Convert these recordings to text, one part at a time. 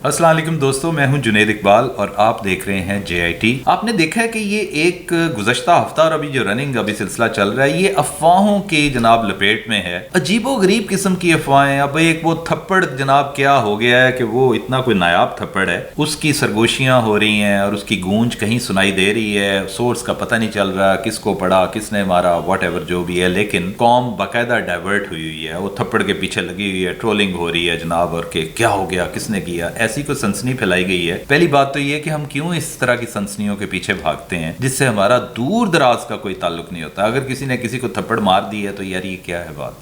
अस्सलाम वालेकुम दोस्तों, मैं हूं जुनेद इकबाल और आप देख रहे हैं JIT। आपने देखा है कि ये एक गुज़श्ता हफ्ता और अभी जो रनिंग अभी सिलसिला चल रहा है ये अफवाहों की जनाब लपेट में है। अजीबो गरीब किस्म की अफवाहें। अब एक वो थप्पड़ जनाब क्या हो गया है कि वो इतना कोई नायाब थप्पड़ है, उसकी सरगोशियां हो रही हैं और उसकी गूंज कहीं सुनाई दे रही है। सोर्स का पता नहीं चल रहा, किसको पड़ा, किसने मारा, वॉट एवर जो भी है, लेकिन कौम बाकायदा डाइवर्ट हुई हुई है। वो थप्पड़ के पीछे लगी हुई है, ट्रोलिंग हो रही है जनाब, और के क्या हो गया, किसने किया, ऐसी कोई सनसनी फैलाई गई है। पहली बात तो ये कि हम क्यों इस तरह की सनसनियों के पीछे भागते हैं जिससे हमारा दूर दराज का कोई ताल्लुक नहीं होता। अगर किसी ने किसी को थप्पड़ मार दी है तो यार ये क्या है बात,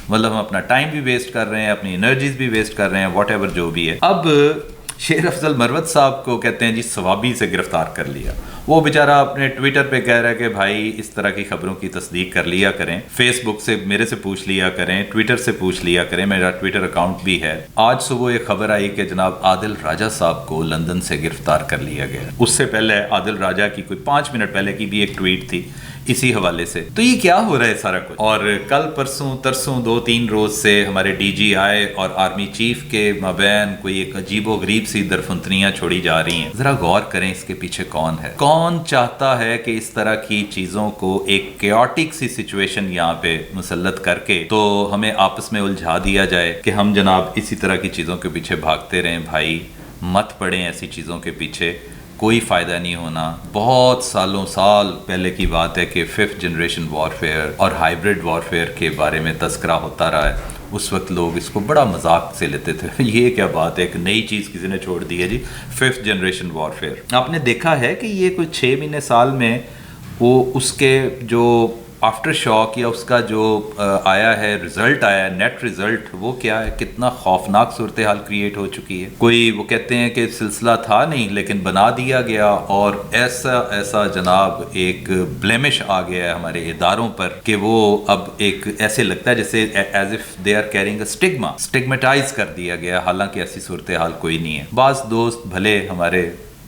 मतलब हम अपना टाइम भी वेस्ट कर रहे हैं, अपनी एनर्जीज भी वेस्ट कर रहे हैं, वॉट एवर जो भी है। अब शेर अफजल मरवत साहब को कहते हैं जी सवाबी से गिरफ्तार कर लिया। वो बेचारा अपने ट्विटर पे कह रहा है कि भाई इस तरह की खबरों की तस्दीक कर लिया करें, फेसबुक से मेरे से पूछ लिया करें, ट्विटर से पूछ लिया करें, मेरा ट्विटर अकाउंट भी है। आज सुबह एक खबर आई कि जनाब आदिल राजा साहब को लंदन से गिरफ्तार कर लिया गया। उससे पहले आदिल राजा की कोई 5 मिनट पहले की भी एक ट्वीट थी इसी हवाले से। तो ये क्या हो रहा है सारा कुछ। और कल परसों तरसों 2-3 रोज से हमारे DGI और आर्मी चीफ के मबैन कोई एक अजीबो गरीब सी दरफुंतनियां छोड़ी जा रही हैं। जरा गौर करें इसके पीछे कौन है, कौन चाहता है कि इस तरह की चीजों को एक केओटिक सी सिचुएशन यहाँ पे मुसल्लत करके तो हमें आपस में उलझा दिया जाए कि हम जनाब इसी तरह की चीजों के पीछे भागते रहें। भाई मत पड़ें ऐसी चीजों के पीछे, कोई फ़ायदा नहीं होना। बहुत सालों साल पहले की बात है कि 5th जनरेशन वॉरफेयर और हाइब्रिड वॉरफेयर के बारे में तस्करा होता रहा है। उस वक्त लोग इसको बड़ा मजाक से लेते थे। ये क्या बात है, एक नई चीज़ किसी ने छोड़ दी है जी, 5th जनरेशन वॉरफेयर। आपने देखा है कि ये कोई 6 महीने साल में वो उसके जो आफ्टर शॉक या उसका जो आया है रिजल्ट आया है, नेट रिजल्ट, वो क्या है, कितना खौफनाक सूरत हाल क्रिएट हो चुकी है। कोई वो कहते हैं कि सिलसिला था नहीं लेकिन बना दिया गया, और ऐसा जनाब एक ब्लेमिश आ गया है हमारे इदारों पर कि वो अब एक ऐसे लगता है जैसे as if they are carrying a stigma, stigmatise कर दिया गया, हालांकि ऐसी सूरत हाल कोई नहीं है। बाज़ दोस्त, भले हमारे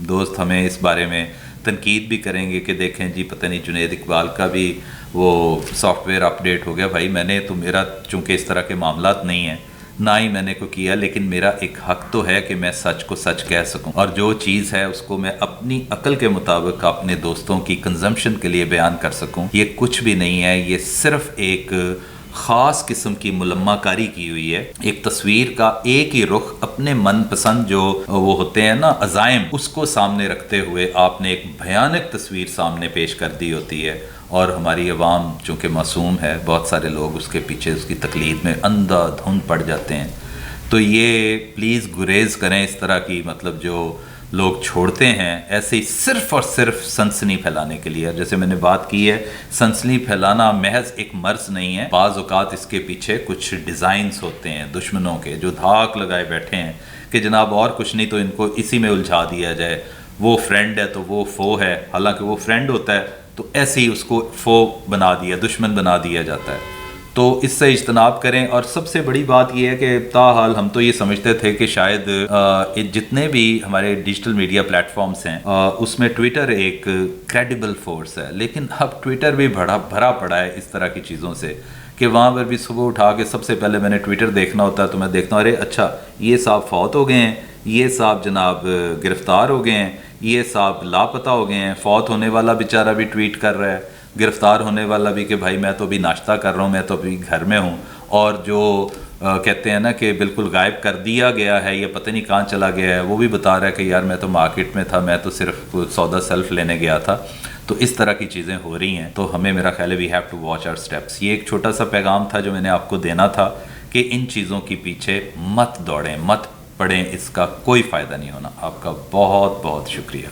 दोस्त, हमें इस बारे में तनकीद भी करेंगे कि देखें जी पता नहीं जुनेद इकबाल का भी वो सॉफ्टवेयर अपडेट हो गया। भाई मैंने तो, मेरा चूँकि इस तरह के मामलात नहीं हैं, ना ही मैंने को किया, लेकिन मेरा एक हक तो है कि मैं सच को सच कह सकूं, और जो चीज़ है उसको मैं अपनी अक्ल के मुताबिक अपने दोस्तों की कंजम्पशन के लिए बयान कर सकूं। ये कुछ भी नहीं है, ये सिर्फ एक ख़ास किस्म की मुलम्माकारी की हुई है। एक तस्वीर का एक ही रुख अपने मनपसंद जो वो होते हैं ना अज़ाइम, उसको सामने रखते हुए आपने एक भयानक तस्वीर सामने पेश कर दी होती है, और हमारी अवाम चूँकि मासूम है, बहुत सारे लोग उसके पीछे उसकी तकलीद में अंधाधुंध पड़ जाते हैं। तो ये प्लीज़ गुरेज करें इस तरह की, मतलब जो लोग छोड़ते हैं ऐसे ही सिर्फ़ और सिर्फ सनसनी फैलाने के लिए। जैसे मैंने बात की है, सनसनी फैलाना महज एक मर्ज़ नहीं है, बाज़ औक़ात इसके पीछे कुछ डिज़ाइंस होते हैं दुश्मनों के, जो धाक लगाए बैठे हैं कि जनाब और कुछ नहीं तो इनको इसी में उलझा दिया जाए। वो फ्रेंड है तो वो फ़ो है, हालांकि वो फ्रेंड होता है, तो ऐसे ही उसको फ़ो बना दिया, दुश्मन बना दिया जाता है। तो इससे इज्तनाब करें। और सबसे बड़ी बात यह है कि ताहाल हम तो ये समझते थे कि शायद जितने भी हमारे डिजिटल मीडिया प्लेटफॉर्म्स हैं उसमें ट्विटर एक क्रेडिबल फोर्स है, लेकिन अब ट्विटर भी भरा पड़ा है इस तरह की चीज़ों से कि वहाँ पर भी सुबह उठा के सबसे पहले मैंने ट्विटर देखना होता है तो मैं देखता हूँ अरे अच्छा ये साहब फौत हो गए हैं, ये साहब जनाब गिरफ़्तार हो गए हैं, ये साहब लापता हो गए हैं। फौत होने वाला बेचारा भी ट्वीट कर रहा है, गिरफ़्तार होने वाला भी कि भाई मैं तो अभी नाश्ता कर रहा हूँ, मैं तो अभी घर में हूँ, और जो कहते हैं ना कि बिल्कुल गायब कर दिया गया है, ये पता नहीं कहाँ चला गया है, वो भी बता रहा है कि यार मैं तो मार्केट में था, मैं तो सिर्फ सौदा सेल्फ लेने गया था। तो इस तरह की चीज़ें हो रही हैं, तो हमें, मेरा ख्याल है, we have to watch our steps. ये एक छोटा सा पैगाम था जो मैंने आपको देना था कि इन चीज़ों के पीछे मत दौड़ें, मत पड़ें, इसका कोई फ़ायदा नहीं होना। आपका बहुत बहुत शुक्रिया।